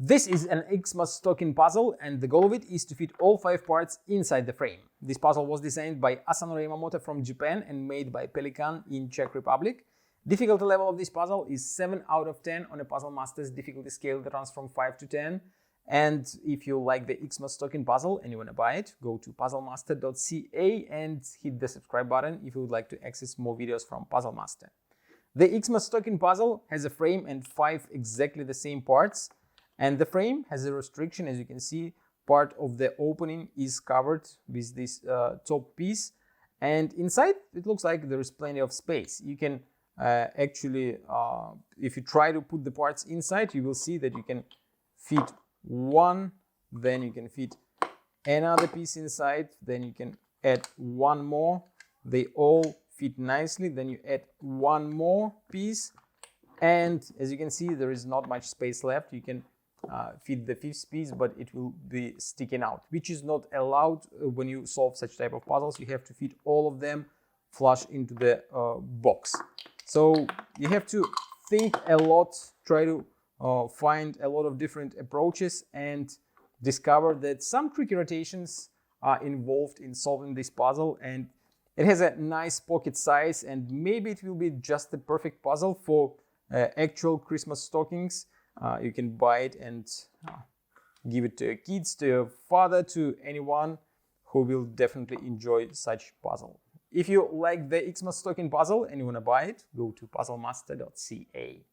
This is an Xmas stocking puzzle, and the goal of it is to fit all 5 parts inside the frame. This puzzle was designed by Asanori Yamamoto from Japan and made by Pelikan in Czech Republic. Difficulty level of this puzzle is 7 out of 10 on a Puzzle Masters difficulty scale that runs from 5 to 10. And if you like the Xmas stocking puzzle and you want to buy it, go to puzzlemaster.ca and hit the subscribe button if you would like to access more videos from Puzzle Master. The Xmas stocking puzzle has a frame and 5 exactly the same parts. And the frame has a restriction, as you can see, part of the opening is covered with this top piece. And inside, it looks like there is plenty of space. You can actually, if you try to put the parts inside, you will see that you can fit one, then you can fit another piece inside, then you can add one more. They all fit nicely. Then you add one more piece. And as you can see, there is not much space left. You can fit the 5th piece, but it will be sticking out, which is not allowed when you solve such type of puzzles. You have to fit all of them flush into the box. So you have to think a lot, try to find a lot of different approaches and discover that some tricky rotations are involved in solving this puzzle. And it has a nice pocket size, and maybe it will be just the perfect puzzle for actual Christmas stockings. You can buy it and give it to your kids, to your father, to anyone who will definitely enjoy such puzzle. If you like the Xmas stocking puzzle and you want to buy it, go to puzzlemaster.ca.